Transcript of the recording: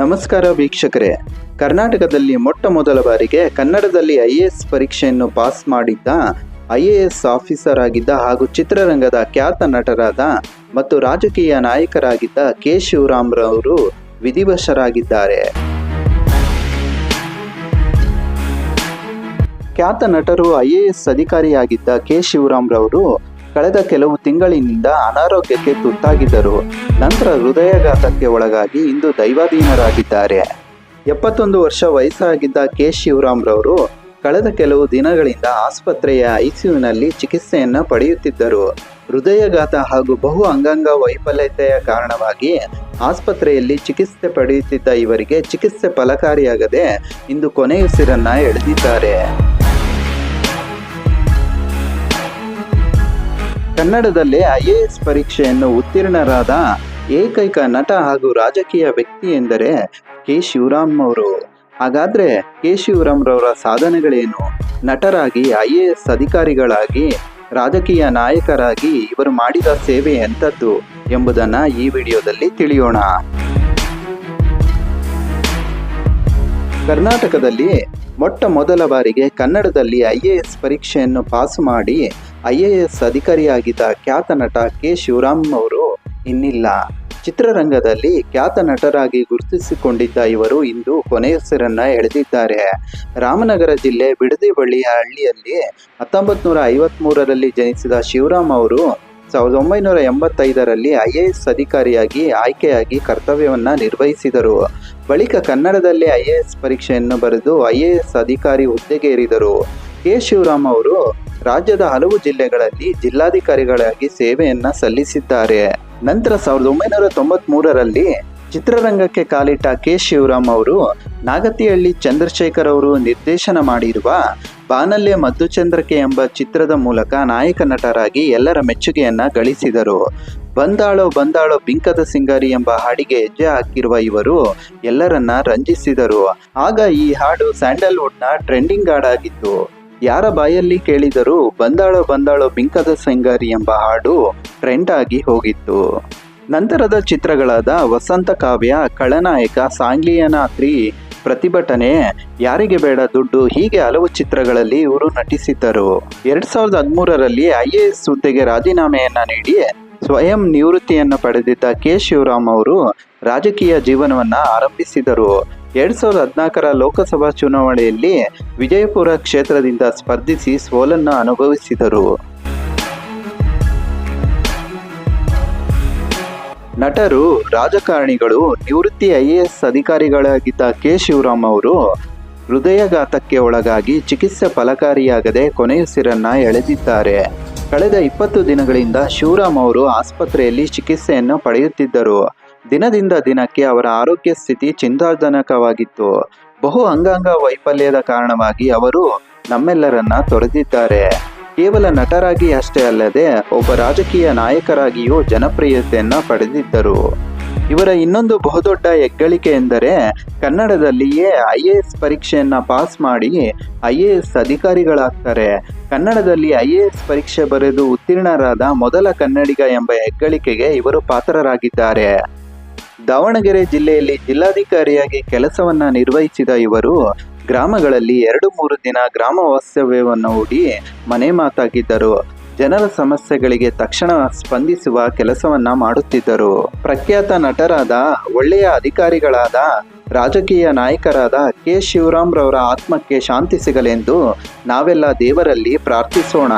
ನಮಸ್ಕಾರ ವೀಕ್ಷಕರೇ. ಕರ್ನಾಟಕದಲ್ಲಿ ಮೊಟ್ಟ ಮೊದಲ ಬಾರಿಗೆ ಕನ್ನಡದಲ್ಲಿ IAS ಪರೀಕ್ಷೆಯನ್ನು ಪಾಸ್ ಮಾಡಿದ್ದ IAS ಆಫೀಸರ್ ಆಗಿದ್ದ ಹಾಗೂ ಚಿತ್ರರಂಗದ ಖ್ಯಾತ ನಟರಾದ ಮತ್ತು ರಾಜಕೀಯ ನಾಯಕರಾಗಿದ್ದ ಕೆ ಶಿವರಾಮ್ರವರು ವಿಧಿವಶರಾಗಿದ್ದಾರೆ. ಖ್ಯಾತ ನಟರು IAS ಅಧಿಕಾರಿಯಾಗಿದ್ದ ಕೆ ಶಿವರಾಮ್ರವರು ಕಳೆದ ಕೆಲವು ತಿಂಗಳಿನಿಂದ ಅನಾರೋಗ್ಯಕ್ಕೆ ತುತ್ತಾಗಿದ್ದರು. ನಂತರ ಹೃದಯಾಘಾತಕ್ಕೆ ಒಳಗಾಗಿ ಇಂದು ದೈವಾಧೀನರಾಗಿದ್ದಾರೆ. 71 ವರ್ಷ ವಯಸ್ಸಾಗಿದ್ದ ಕೆ ಶಿವರಾಮ್ರವರು ಕಳೆದ ಕೆಲವು ದಿನಗಳಿಂದ ಆಸ್ಪತ್ರೆಯ ICUನಲ್ಲಿ ಚಿಕಿತ್ಸೆಯನ್ನು ಪಡೆಯುತ್ತಿದ್ದರು. ಹೃದಯಾಘಾತ ಹಾಗೂ ಬಹು ಅಂಗಾಂಗ ವೈಫಲ್ಯತೆಯ ಕಾರಣವಾಗಿ ಆಸ್ಪತ್ರೆಯಲ್ಲಿ ಚಿಕಿತ್ಸೆ ಪಡೆಯುತ್ತಿದ್ದ ಇವರಿಗೆ ಚಿಕಿತ್ಸೆ ಫಲಕಾರಿಯಾಗದೆ ಇಂದು ಕೊನೆಯುಸಿರನ್ನ ಎಳೆದಿದ್ದಾರೆ. ಕನ್ನಡದಲ್ಲೇ IAS ಪರೀಕ್ಷೆಯನ್ನು ಉತ್ತೀರ್ಣರಾದ ಏಕೈಕ ನಟ ಹಾಗೂ ರಾಜಕೀಯ ವ್ಯಕ್ತಿ ಎಂದರೆ ಕೆ ಶಿವರಾಮ್ ಅವರು. ಹಾಗಾದ್ರೆ ಕೆ ಶಿವರಾಮ್ರವರ ಸಾಧನೆಗಳೇನು? ನಟರಾಗಿ, IAS ಅಧಿಕಾರಿಗಳಾಗಿ, ರಾಜಕೀಯ ನಾಯಕರಾಗಿ ಇವರು ಮಾಡಿದ ಸೇವೆ ಎಂಥದ್ದು ಎಂಬುದನ್ನ ಈ ವಿಡಿಯೋದಲ್ಲಿ ತಿಳಿಯೋಣ. ಕರ್ನಾಟಕದಲ್ಲಿ ಮೊಟ್ಟ ಮೊದಲ ಬಾರಿಗೆ ಕನ್ನಡದಲ್ಲಿ IAS ಪರೀಕ್ಷೆಯನ್ನು ಪಾಸು ಮಾಡಿ IAS ಅಧಿಕಾರಿಯಾಗಿದ್ದ ಖ್ಯಾತ ನಟ ಕೆ ಶಿವರಾಮ್ ಅವರು ಇನ್ನಿಲ್ಲ. ಚಿತ್ರರಂಗದಲ್ಲಿ ಖ್ಯಾತ ನಟರಾಗಿ ಗುರುತಿಸಿಕೊಂಡಿದ್ದ ಇವರು ಇಂದು ಕೊನೆಯುಸಿರನ್ನ ಎಳೆದಿದ್ದಾರೆ. ರಾಮನಗರ ಜಿಲ್ಲೆ ಬಿಡದಿ ಬಳಿಯ ಹಳ್ಳಿಯಲ್ಲಿ 1953ರಲ್ಲಿ ಜನಿಸಿದ ಶಿವರಾಮ್ ಅವರು 1985ರಲ್ಲಿ IAS ಅಧಿಕಾರಿಯಾಗಿ ಆಯ್ಕೆಯಾಗಿ ಕರ್ತವ್ಯವನ್ನ ನಿರ್ವಹಿಸಿದರು. ಬಳಿಕ ಕನ್ನಡದಲ್ಲಿ IAS ಪರೀಕ್ಷೆಯನ್ನು ಬರೆದು IAS ಅಧಿಕಾರಿ ಹುದ್ದೆಗೆ ಏರಿದರು. ಕೆ ಶಿವರಾಮ್ ಅವರು ರಾಜ್ಯದ ಹಲವು ಜಿಲ್ಲೆಗಳಲ್ಲಿ ಜಿಲ್ಲಾಧಿಕಾರಿಗಳಾಗಿ ಸೇವೆಯನ್ನ ಸಲ್ಲಿಸಿದ್ದಾರೆ. ನಂತರ 1993ರಲ್ಲಿ ಚಿತ್ರರಂಗಕ್ಕೆ ಕಾಲಿಟ್ಟ ಕೆ ಶಿವರಾಮ್ ಅವರು ನಾಗತಿಹಳ್ಳಿ ಚಂದ್ರಶೇಖರ್ ಅವರು ನಿರ್ದೇಶನ ಮಾಡಿರುವ ಬಾನಲ್ಲೆ ಮಧುಚಂದ್ರಕೆ ಎಂಬ ಚಿತ್ರದ ಮೂಲಕ ನಾಯಕ ನಟರಾಗಿ ಎಲ್ಲರ ಮೆಚ್ಚುಗೆಯನ್ನ ಗಳಿಸಿದರು. ಬಂದಾಳೋ ಬಂದಾಳೋ ಬಿಂಕದ ಸಿಂಗಾರಿ ಎಂಬ ಹಾಡಿಗೆ ಹೆಜ್ಜೆ ಹಾಕಿರುವ ಇವರು ಎಲ್ಲರನ್ನ ರಂಜಿಸಿದರು. ಆಗ ಈ ಹಾಡು ಸ್ಯಾಂಡಲ್ವುಡ್ನ ಟ್ರೆಂಡಿಂಗ್ ಹಾಡಾಗಿತ್ತು. ಯಾರ ಬಾಯಲ್ಲಿ ಕೇಳಿದರೂ ಬಂದಾಳೋ ಬಂದಾಳೋ ಬಿಂಕದ ಸಿಂಗಾರಿ ಎಂಬ ಹಾಡು ಟ್ರೆಂಡ್ ಆಗಿ ಹೋಗಿತ್ತು. ನಂತರದ ಚಿತ್ರಗಳಾದ ವಸಂತ ಕಾವ್ಯ, ಖಳನಾಯಕ, ಸಾಂಗ್ಲಿಯನ 3, ಪ್ರತಿಭಟನೆ, ಯಾರಿಗೆ ಬೇಡ ದುಡ್ಡು ಹೀಗೆ ಹಲವು ಚಿತ್ರಗಳಲ್ಲಿ ಇವರು ನಟಿಸಿದ್ದರು. 2013ರಲ್ಲಿ IAS ಹುದ್ದೆಗೆ ರಾಜೀನಾಮೆಯನ್ನ ನೀಡಿ ಸ್ವಯಂ ನಿವೃತ್ತಿಯನ್ನು ಪಡೆದಿದ್ದ ಕೆ ಶಿವರಾಮ್ ಅವರು ರಾಜಕೀಯ ಜೀವನವನ್ನ ಆರಂಭಿಸಿದರು. 2014ರ ಲೋಕಸಭಾ ಚುನಾವಣೆಯಲ್ಲಿ ವಿಜಯಪುರ ಕ್ಷೇತ್ರದಿಂದ ಸ್ಪರ್ಧಿಸಿ ಸೋಲನ್ನು ಅನುಭವಿಸಿದರು. ನಟರು, ರಾಜಕಾರಣಿಗಳು, ನಿವೃತ್ತಿ IAS ಅಧಿಕಾರಿಗಳಾಗಿದ್ದ ಕೆ ಶಿವರಾಮ್ ಅವರು ಹೃದಯಾಘಾತಕ್ಕೆ ಒಳಗಾಗಿ ಚಿಕಿತ್ಸೆ ಫಲಕಾರಿಯಾಗದೆ ಕೊನೆಯುಸಿರನ್ನ ಎಳೆದಿದ್ದಾರೆ. ಕಳೆದ 20 ದಿನಗಳಿಂದ ಶಿವರಾಮ್ ಅವರು ಆಸ್ಪತ್ರೆಯಲ್ಲಿ ಚಿಕಿತ್ಸೆಯನ್ನು ಪಡೆಯುತ್ತಿದ್ದರು. ದಿನದಿಂದ ದಿನಕ್ಕೆ ಅವರ ಆರೋಗ್ಯ ಸ್ಥಿತಿ ಚಿಂತಾಜನಕವಾಗಿತ್ತು. ಬಹು ಅಂಗಾಂಗ ವೈಫಲ್ಯದ ಕಾರಣವಾಗಿ ಅವರು ನಮ್ಮೆಲ್ಲರನ್ನ ತೊರೆದಿದ್ದಾರೆ. ಕೇವಲ ನಟರಾಗಿ ಅಷ್ಟೇ ಅಲ್ಲದೆ ಒಬ್ಬ ರಾಜಕೀಯ ನಾಯಕರಾಗಿಯೂ ಜನಪ್ರಿಯತೆಯನ್ನ ಪಡೆದಿದ್ದರು. ಇವರ ಇನ್ನೊಂದು ಬಹುದೊಡ್ಡ ಹೆಗ್ಗಳಿಕೆ ಎಂದರೆ ಕನ್ನಡದಲ್ಲಿಯೇ IAS ಪರೀಕ್ಷೆಯನ್ನ ಪಾಸ್ ಮಾಡಿ IAS ಅಧಿಕಾರಿಗಳಾಗ್ತಾರೆ. ಕನ್ನಡದಲ್ಲಿ IAS ಪರೀಕ್ಷೆ ಬರೆದು ಉತ್ತೀರ್ಣರಾದ ಮೊದಲ ಕನ್ನಡಿಗ ಎಂಬ ಹೆಗ್ಗಳಿಕೆಗೆ ಇವರು ಪಾತ್ರರಾಗಿದ್ದಾರೆ. ದಾವಣಗೆರೆ ಜಿಲ್ಲೆಯಲ್ಲಿ ಜಿಲ್ಲಾಧಿಕಾರಿಯಾಗಿ ಕೆಲಸವನ್ನ ನಿರ್ವಹಿಸಿದ ಇವರು ಗ್ರಾಮಗಳಲ್ಲಿ 2-3 ದಿನ ಗ್ರಾಮ ವಾಸ್ತವ್ಯವನ್ನು ಹೂಡಿ ಮನೆ ಮಾತಾಗಿದ್ದರು. ಜನರ ಸಮಸ್ಯೆಗಳಿಗೆ ತಕ್ಷಣ ಸ್ಪಂದಿಸುವ ಕೆಲಸವನ್ನ ಮಾಡುತ್ತಿದ್ದರು. ಪ್ರಖ್ಯಾತ ನಟರಾದ, ಒಳ್ಳೆಯ ಅಧಿಕಾರಿಗಳಾದ, ರಾಜಕೀಯ ನಾಯಕರಾದ ಕೆ ಶಿವರಾಮ್ರವರ ಆತ್ಮಕ್ಕೆ ಶಾಂತಿ ಸಿಗಲೆಂದು ನಾವೆಲ್ಲ ದೇವರಲ್ಲಿ ಪ್ರಾರ್ಥಿಸೋಣ.